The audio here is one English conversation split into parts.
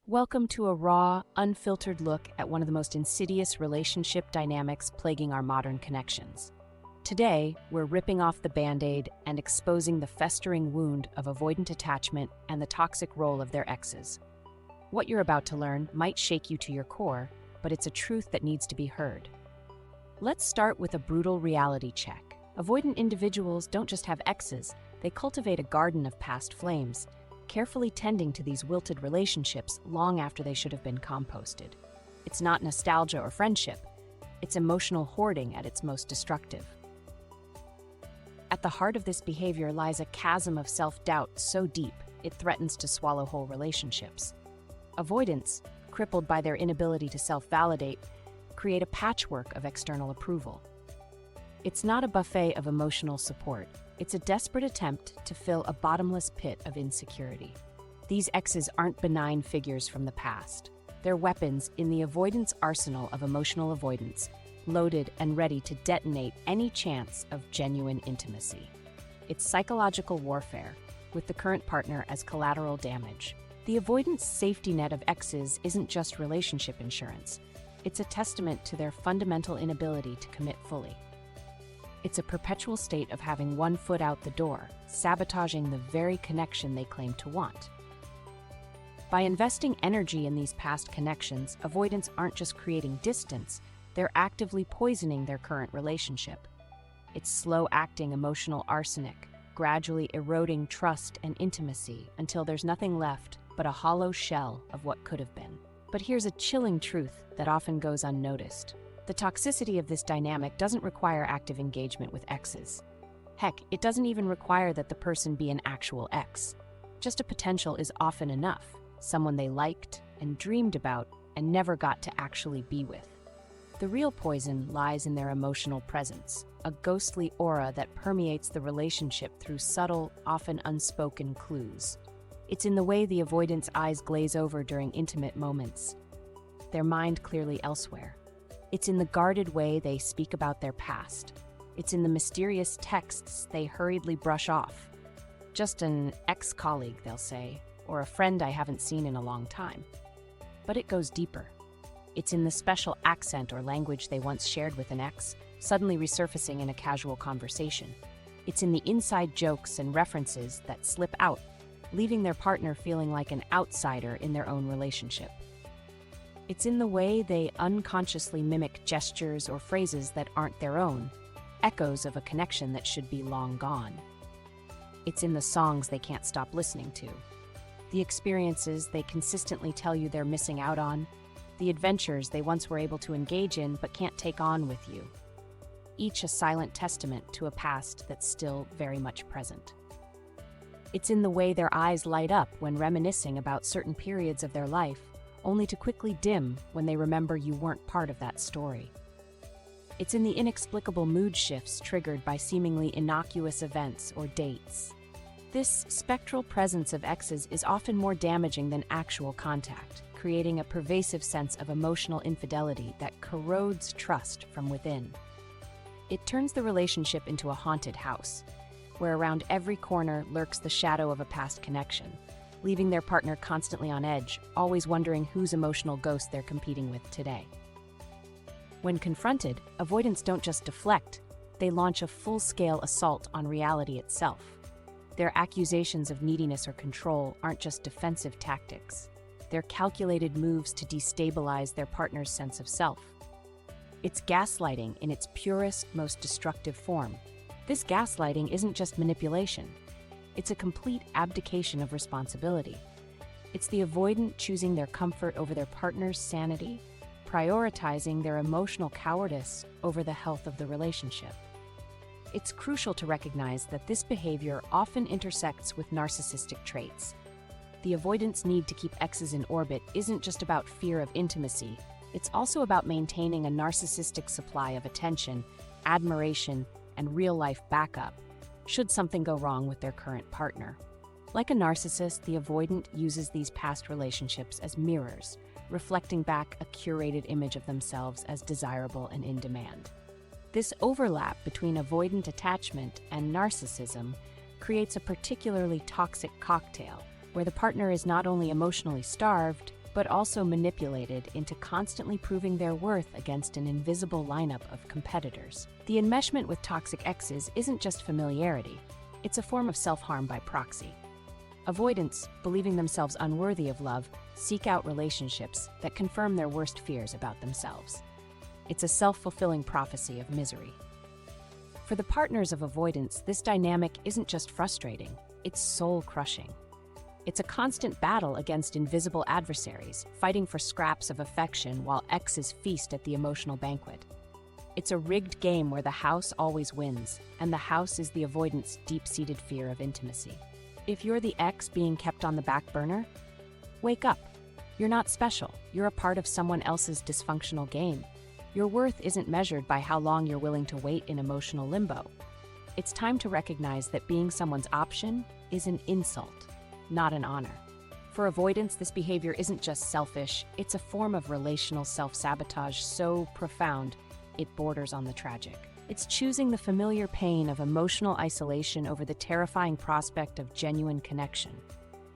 Welcome to a raw, unfiltered look at one of the most insidious relationship dynamics plaguing our modern connections. Today, we're ripping off the Band-Aid and exposing the festering wound of avoidant attachment and the toxic role of their exes. What you're about to learn might shake you to your core, but it's a truth that needs to be heard. Let's start with a brutal reality check. Avoidant individuals don't just have exes, they cultivate a garden of past flames, carefully tending to these wilted relationships long after they should have been composted. It's not nostalgia or friendship, it's emotional hoarding at its most destructive. At the heart of this behavior lies a chasm of self-doubt so deep it threatens to swallow whole relationships. Avoidants, crippled by their inability to self-validate, create a patchwork of external approval. It's not a buffet of emotional support. It's a desperate attempt to fill a bottomless pit of insecurity. These exes aren't benign figures from the past. They're weapons in the avoidance arsenal of emotional avoidance, loaded and ready to detonate any chance of genuine intimacy. It's psychological warfare, with the current partner as collateral damage. The avoidance safety net of exes isn't just relationship insurance. It's a testament to their fundamental inability to commit fully. It's a perpetual state of having one foot out the door, sabotaging the very connection they claim to want. By investing energy in these past connections, avoidants aren't just creating distance, they're actively poisoning their current relationship. It's slow-acting emotional arsenic, gradually eroding trust and intimacy until there's nothing left but a hollow shell of what could have been. But here's a chilling truth that often goes unnoticed. The toxicity of this dynamic doesn't require active engagement with exes. Heck, it doesn't even require that the person be an actual ex. Just a potential is often enough, someone they liked and dreamed about and never got to actually be with. The real poison lies in their emotional presence, a ghostly aura that permeates the relationship through subtle, often unspoken clues. It's in the way the avoidant's eyes glaze over during intimate moments, their mind clearly elsewhere. It's in the guarded way they speak about their past. It's in the mysterious texts they hurriedly brush off. Just an ex-colleague, they'll say, or a friend I haven't seen in a long time. But it goes deeper. It's in the special accent or language they once shared with an ex, suddenly resurfacing in a casual conversation. It's in the inside jokes and references that slip out, leaving their partner feeling like an outsider in their own relationship. It's in the way they unconsciously mimic gestures or phrases that aren't their own, echoes of a connection that should be long gone. It's in the songs they can't stop listening to, the experiences they consistently tell you they're missing out on, the adventures they once were able to engage in but can't take on with you. Each a silent testament to a past that's still very much present. It's in the way their eyes light up when reminiscing about certain periods of their life, only to quickly dim when they remember you weren't part of that story. It's in the inexplicable mood shifts triggered by seemingly innocuous events or dates. This spectral presence of exes is often more damaging than actual contact, creating a pervasive sense of emotional infidelity that corrodes trust from within. It turns the relationship into a haunted house, where around every corner lurks the shadow of a past connection, leaving their partner constantly on edge, always wondering whose emotional ghost they're competing with today. When confronted, avoidants don't just deflect, they launch a full-scale assault on reality itself. Their accusations of neediness or control aren't just defensive tactics. They're calculated moves to destabilize their partner's sense of self. It's gaslighting in its purest, most destructive form. This gaslighting isn't just manipulation. It's a complete abdication of responsibility. It's the avoidant choosing their comfort over their partner's sanity, prioritizing their emotional cowardice over the health of the relationship. It's crucial to recognize that this behavior often intersects with narcissistic traits. The avoidant's need to keep exes in orbit isn't just about fear of intimacy, it's also about maintaining a narcissistic supply of attention, admiration, and real-life backup, should something go wrong with their current partner. Like a narcissist, the avoidant uses these past relationships as mirrors, reflecting back a curated image of themselves as desirable and in demand. This overlap between avoidant attachment and narcissism creates a particularly toxic cocktail where the partner is not only emotionally starved, but also manipulated into constantly proving their worth against an invisible lineup of competitors. The enmeshment with toxic exes isn't just familiarity, it's a form of self-harm by proxy. Avoidants, believing themselves unworthy of love, seek out relationships that confirm their worst fears about themselves. It's a self-fulfilling prophecy of misery. For the partners of avoidance, this dynamic isn't just frustrating, it's soul-crushing. It's a constant battle against invisible adversaries, fighting for scraps of affection while exes feast at the emotional banquet. It's a rigged game where the house always wins, and the house is the avoidant's deep-seated fear of intimacy. If you're the ex being kept on the back burner, wake up. You're not special. You're a part of someone else's dysfunctional game. Your worth isn't measured by how long you're willing to wait in emotional limbo. It's time to recognize that being someone's option is an insult, not an honor. For avoidance, this behavior isn't just selfish, it's a form of relational self-sabotage so profound it borders on the tragic. It's choosing the familiar pain of emotional isolation over the terrifying prospect of genuine connection.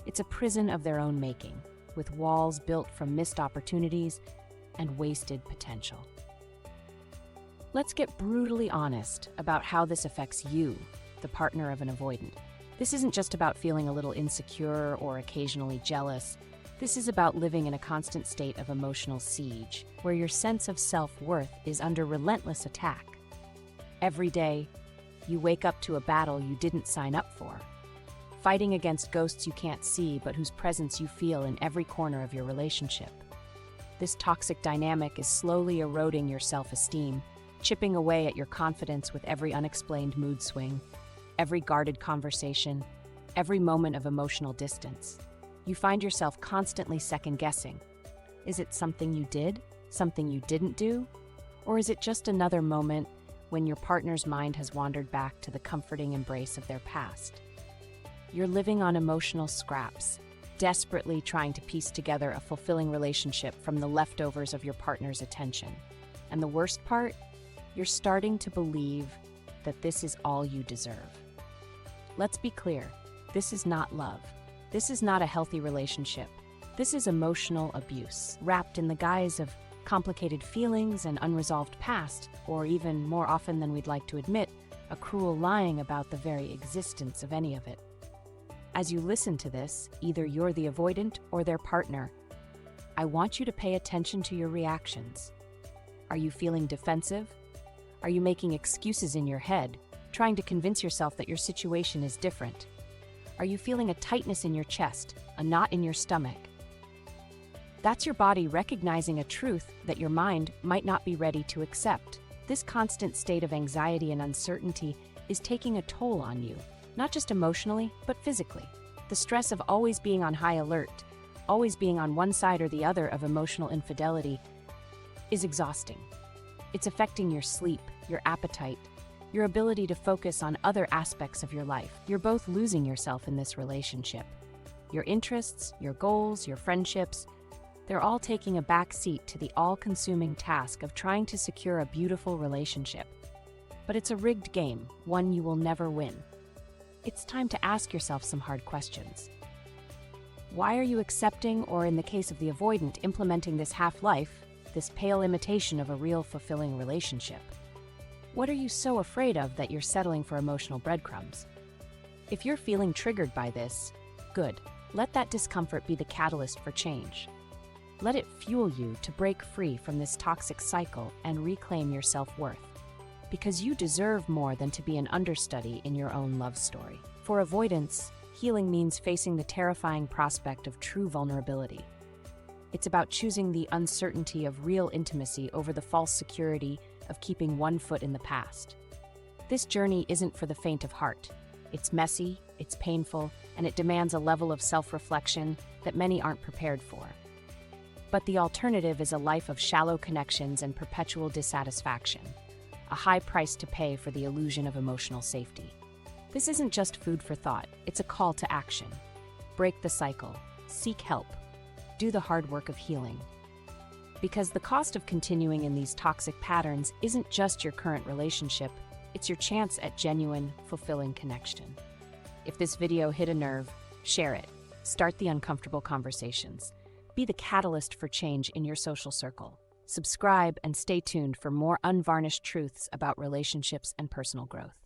It's a prison of their own making, with walls built from missed opportunities and wasted potential. Let's get brutally honest about how this affects you, the partner of an avoidant. This isn't just about feeling a little insecure or occasionally jealous. This is about living in a constant state of emotional siege, where your sense of self-worth is under relentless attack. Every day, you wake up to a battle you didn't sign up for, fighting against ghosts you can't see but whose presence you feel in every corner of your relationship. This toxic dynamic is slowly eroding your self-esteem, chipping away at your confidence with every unexplained mood swing, every guarded conversation, every moment of emotional distance. You find yourself constantly second-guessing. Is it something you did? Something you didn't do? Or is it just another moment when your partner's mind has wandered back to the comforting embrace of their past? You're living on emotional scraps, desperately trying to piece together a fulfilling relationship from the leftovers of your partner's attention. And the worst part? You're starting to believe that this is all you deserve. Let's be clear, this is not love. This is not a healthy relationship. This is emotional abuse, wrapped in the guise of complicated feelings and unresolved past, or even more often than we'd like to admit, a cruel lying about the very existence of any of it. As you listen to this, either you're the avoidant or their partner, I want you to pay attention to your reactions. Are you feeling defensive? Are you making excuses in your head, trying to convince yourself that your situation is different? Are you feeling a tightness in your chest, a knot in your stomach? That's your body recognizing a truth that your mind might not be ready to accept. This constant state of anxiety and uncertainty is taking a toll on you, not just emotionally, but physically. The stress of always being on high alert, always being on one side or the other of emotional infidelity, is exhausting. It's affecting your sleep, your appetite, your ability to focus on other aspects of your life. You're both losing yourself in this relationship. Your interests, your goals, your friendships, they're all taking a back seat to the all-consuming task of trying to secure a beautiful relationship. But it's a rigged game, one you will never win. It's time to ask yourself some hard questions. Why are you accepting, or in the case of the avoidant, implementing this half-life, this pale imitation of a real fulfilling relationship? What are you so afraid of that you're settling for emotional breadcrumbs? If you're feeling triggered by this, good. Let that discomfort be the catalyst for change. Let it fuel you to break free from this toxic cycle and reclaim your self-worth. Because you deserve more than to be an understudy in your own love story. For avoidance, healing means facing the terrifying prospect of true vulnerability. It's about choosing the uncertainty of real intimacy over the false security of keeping one foot in the past. This journey isn't for the faint of heart. It's messy, it's painful, and it demands a level of self-reflection that many aren't prepared for. But the alternative is a life of shallow connections and perpetual dissatisfaction, a high price to pay for the illusion of emotional safety. This isn't just food for thought, it's a call to action. Break the cycle, seek help, do the hard work of healing. Because the cost of continuing in these toxic patterns isn't just your current relationship, it's your chance at genuine, fulfilling connection. If this video hit a nerve, share it. Start the uncomfortable conversations. be the catalyst for change in your social circle. Subscribe and stay tuned for more unvarnished truths about relationships and personal growth.